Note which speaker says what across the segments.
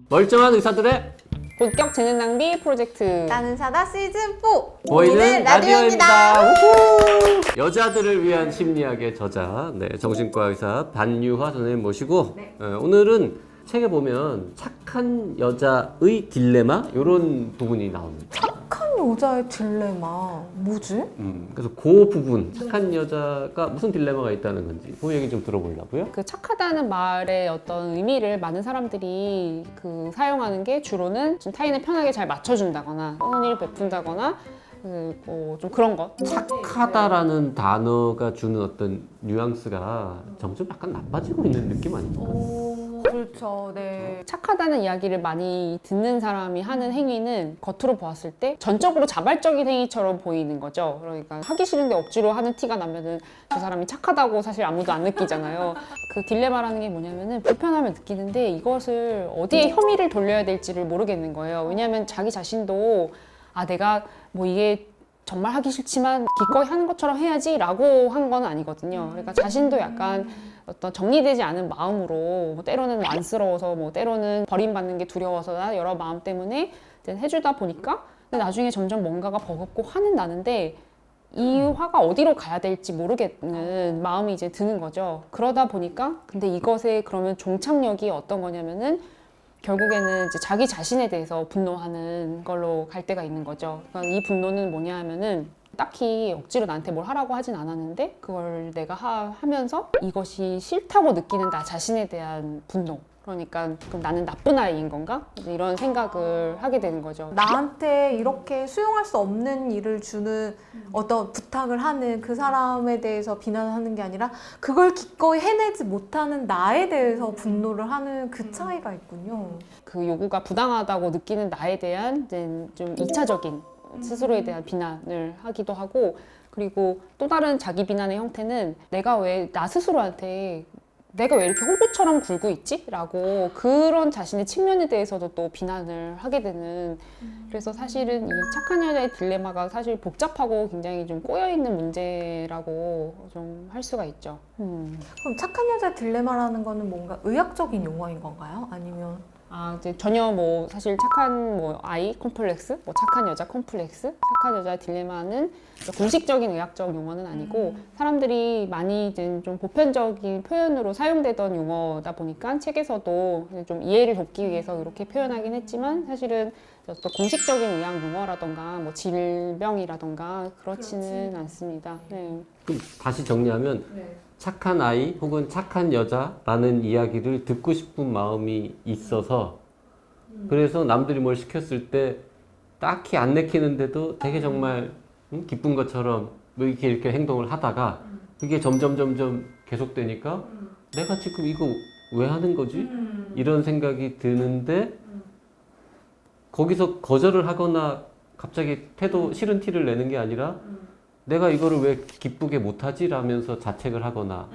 Speaker 1: 멀쩡한 의사들의
Speaker 2: 본격 재능 낭비 프로젝트.
Speaker 3: 나는 사다 시즌 4
Speaker 1: 보이는 라디오입니다. 우후! 여자들을 위한 심리학의 저자, 정신과 의사 반유화 선생님 모시고 오늘은 책에 보면 착한 여자의 딜레마 이런 부분이 나옵니다.
Speaker 3: 착한 여자의 딜레마 뭐지?
Speaker 1: 그래서 그 부분 착한 여자가 무슨 딜레마가 있다는 건지 그 얘기 좀 들어보려고요.
Speaker 2: 그 착하다는 말의 어떤 의미를 많은 사람들이 사용하는 게 주로는 좀 타인을 편하게 잘 맞춰준다거나 선의를 베푼다거나 좀 그런 것.
Speaker 1: 착하다라는 단어가 주는 어떤 뉘앙스가 점점 약간 나빠지고 있는 느낌 아닙니까?
Speaker 3: 그렇죠. 네.
Speaker 2: 착하다는 이야기를 많이 듣는 사람이 하는 행위는 겉으로 보았을 때 전적으로 자발적인 행위처럼 보이는 거죠. 그러니까 하기 싫은데 억지로 하는 티가 나면은 저 사람이 착하다고 사실 아무도 안 느끼잖아요. 그 딜레마라는 게 뭐냐면은 불편함을 느끼는데 이것을 어디에 혐의를 돌려야 될지를 모르겠는 거예요. 왜냐하면 자기 자신도 내가 이게 정말 하기 싫지만 기꺼이 하는 것처럼 해야지 라고 한 건 아니거든요. 그러니까 자신도 약간 어떤 정리되지 않은 마음으로 때로는 안쓰러워서 때로는 버림받는 게 두려워서 여러 마음 때문에 이제 해주다 보니까 근데 나중에 점점 뭔가가 버겁고 화는 나는데 이 화가 어디로 가야 될지 모르겠는 마음이 이제 드는 거죠. 그러다 보니까 근데 이것에 그러면 종착역이 어떤 거냐면은 결국에는 이제 자기 자신에 대해서 분노하는 걸로 갈 때가 있는 거죠. 그러니까 이 분노는 뭐냐 하면은 딱히 억지로 나한테 뭘 하라고 하진 않았는데 그걸 내가 하면서 이것이 싫다고 느끼는 나 자신에 대한 분노. 그러니까 그럼 나는 나쁜 아이인 건가? 이런 생각을 하게 되는 거죠.
Speaker 3: 나한테 이렇게 수용할 수 없는 일을 주는 어떤 부탁을 하는 그 사람에 대해서 비난하는 게 아니라 그걸 기꺼이 해내지 못하는 나에 대해서 분노를 하는 그 차이가 있군요.
Speaker 2: 그 요구가 부당하다고 느끼는 나에 대한 이제 좀 2차적인 스스로에 대한 비난을 하기도 하고 그리고 또 다른 자기 비난의 형태는 내가 왜 나 스스로한테 내가 왜 이렇게 호구처럼 굴고 있지? 라고 그런 자신의 측면에 대해서도 또 비난을 하게 되는 그래서 사실은 이 착한 여자의 딜레마가 사실 복잡하고 굉장히 좀 꼬여있는 문제라고 좀 할 수가 있죠.
Speaker 3: 그럼 착한 여자 딜레마라는 거는 뭔가 의학적인 용어인 건가요? 아니면
Speaker 2: 이제 전혀 사실 착한 아이 콤플렉스, 착한 여자 콤플렉스, 착한 여자 딜레마는 공식적인 의학적 용어는 아니고 사람들이 많이 이제 좀 보편적인 표현으로 사용되던 용어다 보니까 책에서도 좀 이해를 돕기 위해서 이렇게 표현하긴 했지만 사실은 어떤 공식적인 의학 용어라던가 질병이라던가 그렇지는 않습니다. 네.
Speaker 1: 그럼 다시 정리하면 착한 아이 혹은 착한 여자라는 이야기를 듣고 싶은 마음이 있어서 그래서 남들이 뭘 시켰을 때 딱히 안 내키는데도 되게 정말 기쁜 것처럼 이렇게 행동을 하다가 그게 점점 계속되니까 내가 지금 이거 왜 하는 거지? 이런 생각이 드는데 거기서 거절을 하거나 갑자기 싫은 티를 내는 게 아니라 내가 이거를 왜 기쁘게 못하지? 라면서 자책을 하거나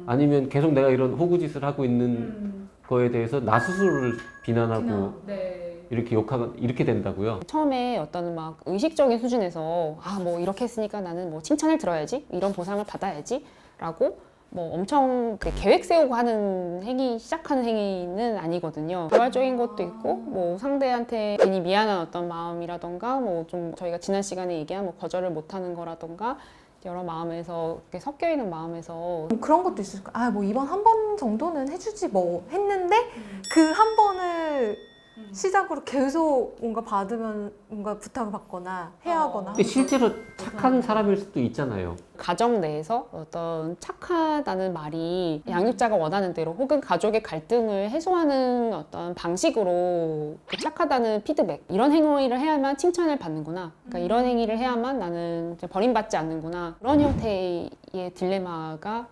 Speaker 1: 아니면 계속 내가 이런 호구짓을 하고 있는 거에 대해서 나 스스로를 비난하고 이렇게 욕하고 이렇게 된다고요?
Speaker 2: 처음에 어떤 의식적인 수준에서 이렇게 했으니까 나는 칭찬을 들어야지 이런 보상을 받아야지 라고 엄청 계획 세우고 하는 시작하는 행위는 아니거든요. 개발적인 것도 있고 상대한테 괜히 미안한 어떤 마음이라던가 좀 저희가 지난 시간에 얘기한 거절을 못하는 거라던가 여러 마음에서 이렇게 섞여 있는 마음에서
Speaker 3: 그런 것도 있을까? 이번 한 번 정도는 해주지 했는데 그 한 번을 시작으로 계속 뭔가 받으면 뭔가 부탁을 받거나 해야 하거나
Speaker 1: 근데 실제로 착한 사람일 수도 있잖아요.
Speaker 2: 가정 내에서 어떤 착하다는 말이 양육자가 원하는 대로 혹은 가족의 갈등을 해소하는 어떤 방식으로 착하다는 피드백 이런 행위를 해야만 칭찬을 받는구나 그러니까 이런 행위를 해야만 나는 버림받지 않는구나 그런 형태의 딜레마가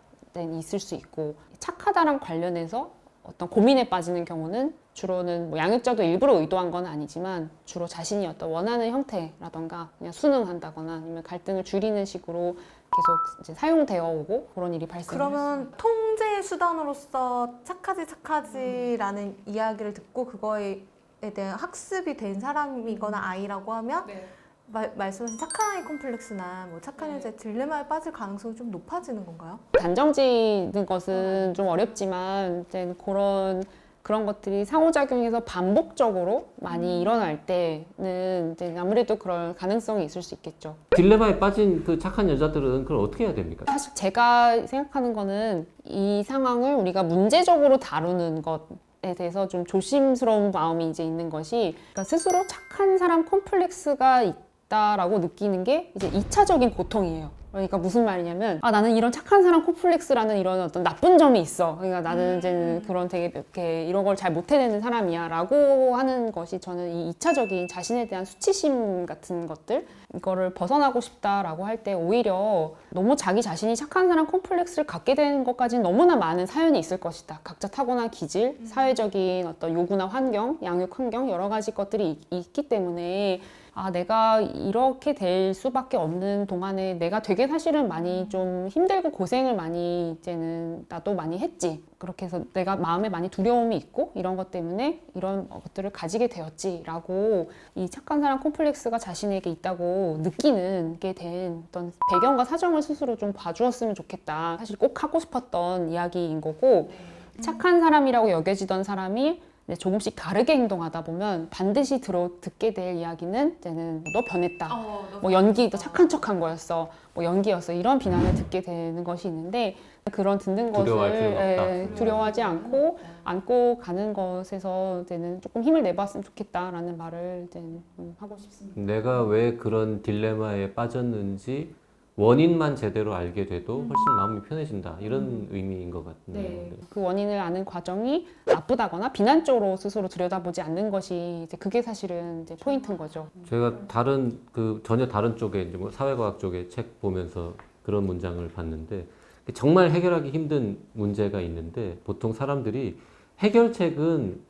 Speaker 2: 있을 수 있고 착하다랑 관련해서 어떤 고민에 빠지는 경우는 주로는 양육자도 일부러 의도한 건 아니지만 주로 자신이 어떤 원하는 형태라던가 그냥 순응한다거나 아니면 갈등을 줄이는 식으로 계속 이제 사용되어 오고 그런 일이 발생해요.
Speaker 3: 그러면 통제 수단으로서 착하지라는 이야기를 듣고 그거에 대한 학습이 된 사람이거나 아이라고 하면 말씀하신 착한 아이 콤플렉스나 착한 여자의 딜레마에 빠질 가능성이 좀 높아지는 건가요?
Speaker 2: 단정 짓는 것은 좀 어렵지만 이제 그런 그런 것들이 상호작용해서 반복적으로 많이 일어날 때는 이제 아무래도 그럴 가능성이 있을 수 있겠죠.
Speaker 1: 딜레마에 빠진 그 착한 여자들은 그걸 어떻게 해야 됩니까?
Speaker 2: 사실 제가 생각하는 거는 이 상황을 우리가 문제적으로 다루는 것에 대해서 좀 조심스러운 마음이 이제 있는 것이, 그러니까 스스로 착한 사람 콤플렉스가 있다라고 느끼는 게 이제 2차적인 고통이에요. 그러니까 무슨 말이냐면, 아, 나는 이런 착한 사람 콤플렉스라는 이런 어떤 나쁜 점이 있어. 그러니까 나는 이제 그런 되게 이렇게 이런 걸 잘 못해내는 사람이야 라고 하는 것이, 저는 이 2차적인 자신에 대한 수치심 같은 것들, 이거를 벗어나고 싶다라고 할 때 오히려 너무 자기 자신이 착한 사람 콤플렉스를 갖게 되는 것까지는 너무나 많은 사연이 있을 것이다. 각자 타고난 기질, 사회적인 어떤 요구나 환경, 양육 환경, 여러 가지 것들이 있기 때문에, 아, 내가 이렇게 될 수밖에 없는 동안에 내가 되게 사실은 많이 좀 힘들고 고생을 많이 이제는 나도 많이 했지. 그렇게 해서 내가 마음에 많이 두려움이 있고 이런 것 때문에 이런 것들을 가지게 되었지라고, 이 착한 사람 콤플렉스가 자신에게 있다고 느끼는 게 된 어떤 배경과 사정을 스스로 좀 봐주었으면 좋겠다. 사실 꼭 하고 싶었던 이야기인 거고, 착한 사람이라고 여겨지던 사람이 조금씩 다르게 행동하다 보면 반드시 듣게 될 이야기는 이제는 너 변했다. 뭐 연기, 너 착한 척한 거였어. 뭐 연기였어. 이런 비난을 듣게 되는 것이 있는데, 그런 듣는
Speaker 1: 두려워할 필요는
Speaker 2: 것을 두려워하지 않고 안고 가는 것에서 이제는 조금 힘을 내봤으면 좋겠다라는 말을 이제는 하고 싶습니다.
Speaker 1: 내가 왜 그런 딜레마에 빠졌는지 원인만 제대로 알게 돼도 훨씬 마음이 편해진다. 이런 의미인 것 같네요. 네.
Speaker 2: 그 원인을 아는 과정이 나쁘다거나 비난적으로 스스로 들여다보지 않는 것이 이제 그게 사실은 이제 포인트인 거죠.
Speaker 1: 제가 전혀 다른 쪽에 이제 뭐 사회과학 쪽에 책 보면서 그런 문장을 봤는데, 정말 해결하기 힘든 문제가 있는데 보통 사람들이 해결책은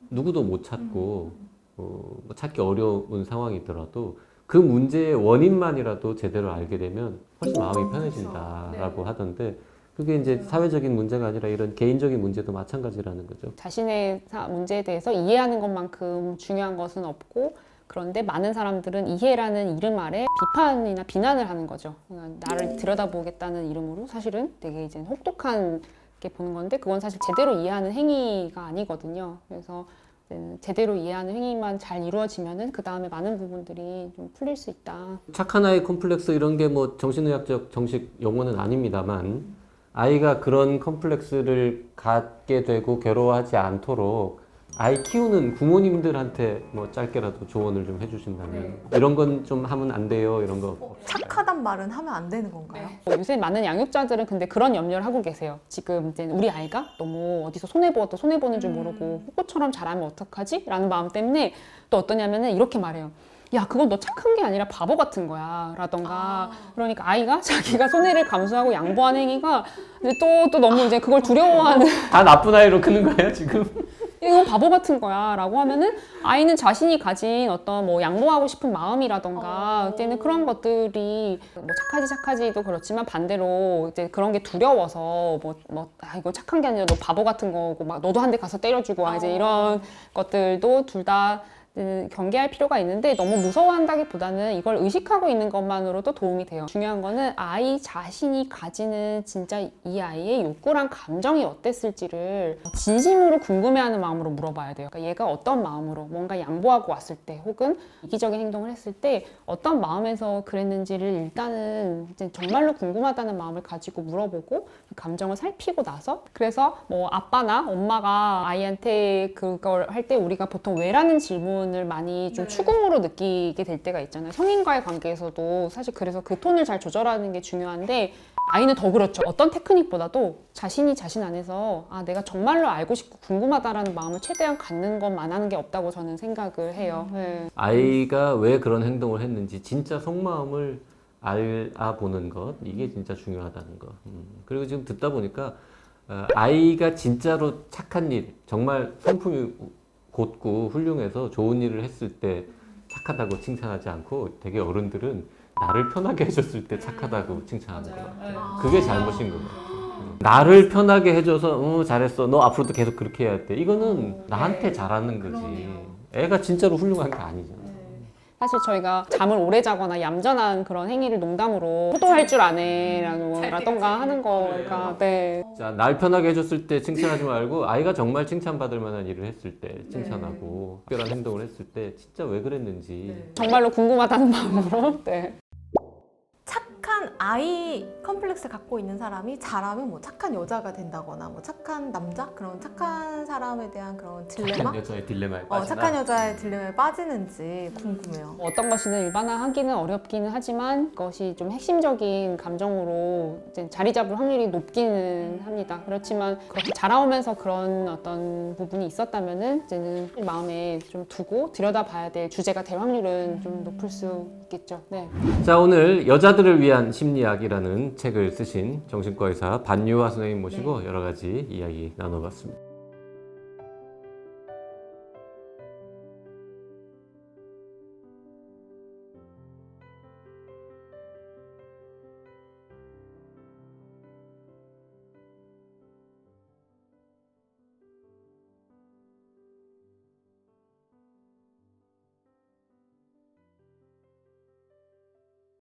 Speaker 1: 누구도 못 찾고 뭐 찾기 어려운 상황이더라도 그 문제의 원인만이라도 제대로 알게 되면 훨씬 마음이 편해진다라고 하던데, 그게 이제 사회적인 문제가 아니라 이런 개인적인 문제도 마찬가지라는 거죠.
Speaker 2: 자신의 문제에 대해서 이해하는 것만큼 중요한 것은 없고, 그런데 많은 사람들은 이해라는 이름 아래 비판이나 비난을 하는 거죠. 그러니까 나를 들여다보겠다는 이름으로 사실은 되게 이제 혹독한 게 보는 건데, 그건 사실 제대로 이해하는 행위가 아니거든요. 그래서 제대로 이해하는 행위만 잘 이루어지면은 그 다음에 많은 부분들이 좀 풀릴 수 있다.
Speaker 1: 착한 아이 콤플렉스 이런 게 뭐 정신의학적 정식 용어는 아닙니다만, 아이가 그런 컴플렉스를 갖게 되고 괴로워하지 않도록 아이 키우는 부모님들한테 뭐 짧게라도 조언을 좀 해주신다면, 이런 건 좀 하면 안 돼요, 이런 거.
Speaker 3: 착하단 말은 하면 안 되는 건가요?
Speaker 2: 요새 많은 양육자들은 근데 그런 염려를 하고 계세요. 지금 이제 우리 아이가 너무 어디서 손해보아도 손해보는 줄 모르고 호구처럼 잘하면 어떡하지? 라는 마음 때문에 또 어떠냐면은 이렇게 말해요. 야, 그건 너 착한 게 아니라 바보 같은 거야 라던가. 그러니까 아이가 자기가 손해를 감수하고 양보하는 행위가 이제 또 너무 이제 그걸 두려워하는
Speaker 1: 다 나쁜 아이로 크는 거예요, 지금?
Speaker 2: 이거 바보 같은 거야 라고 하면은, 아이는 자신이 가진 어떤 뭐 양보하고 싶은 마음이라던가 이제는 그런 것들이 뭐 착하지도 그렇지만 반대로 이제 그런 게 두려워서 이거 착한 게 아니라 너 바보 같은 거고 막 너도 한 대 가서 때려주고 이제 이런 것들도 둘 다 경계할 필요가 있는데, 너무 무서워한다기보다는 이걸 의식하고 있는 것만으로도 도움이 돼요. 중요한 거는 아이 자신이 가지는 진짜 이 아이의 욕구랑 감정이 어땠을지를 진심으로 궁금해하는 마음으로 물어봐야 돼요. 그러니까 얘가 어떤 마음으로 뭔가 양보하고 왔을 때, 혹은 이기적인 행동을 했을 때 어떤 마음에서 그랬는지를 일단은 이제 정말로 궁금하다는 마음을 가지고 물어보고 그 감정을 살피고 나서, 그래서 뭐 아빠나 엄마가 아이한테 그걸 할 때 우리가 보통 왜라는 질문 을 많이 좀 추궁으로 느끼게 될 때가 있잖아요. 성인과의 관계에서도 사실 그래서 그 톤을 잘 조절하는 게 중요한데, 아이는 더 그렇죠. 어떤 테크닉보다도 자신이 자신 안에서 내가 정말로 알고 싶고 궁금하다라는 마음을 최대한 갖는 것만하는 게 없다고 저는 생각을 해요. 네.
Speaker 1: 아이가 왜 그런 행동을 했는지 진짜 속마음을 알아보는 것, 이게 진짜 중요하다는 거. 그리고 지금 듣다 보니까 아이가 진짜로 착한 일, 정말 성품이 곧고 훌륭해서 좋은 일을 했을 때 착하다고 칭찬하지 않고, 되게 어른들은 나를 편하게 해줬을 때 착하다고 칭찬하는 것 같아요. 그게 잘못인 것 같아요. 나를 편하게 해줘서 잘했어, 너 앞으로도 계속 그렇게 해야 돼, 이거는 나한테 잘하는 거지. 애가 진짜로 훌륭한 게 아니잖아.
Speaker 2: 사실 저희가 잠을 오래 자거나 얌전한 그런 행위를 농담으로 효도할 줄 아네라던가 하는 거가 네.
Speaker 1: 자, 날 편하게 해줬을 때 칭찬하지 말고 아이가 정말 칭찬받을 만한 일을 했을 때 칭찬하고 특별한 행동을 했을 때 진짜 왜 그랬는지
Speaker 2: 정말로 궁금하다는 마음으로 네.
Speaker 3: 착한 아이 컴플렉스 갖고 있는 사람이 잘하면 뭐 착한 여자가 된다거나 뭐 착한 남자? 그런 착한 사람에 대한 그런 딜레마?
Speaker 1: 착한 여자의 딜레마에 빠지나
Speaker 3: 착한 여자의 딜레마에 빠지는지 궁금해요.
Speaker 2: 어떤 것이든 일반화하기는 어렵기는 하지만 그것이 좀 핵심적인 감정으로 이제 자리 잡을 확률이 높기는 합니다. 그렇지만 그렇게 자라오면서 그런 어떤 부분이 있었다면은 이제는 마음에 좀 두고 들여다봐야 될 주제가 될 확률은 좀 높을 수 있겠죠. 네.
Speaker 1: 자, 오늘 여자들을 위한 심리학이라는 책을 쓰신 정신과 의사 반유화 선생님 모시고 여러 가지 이야기 나눠봤습니다.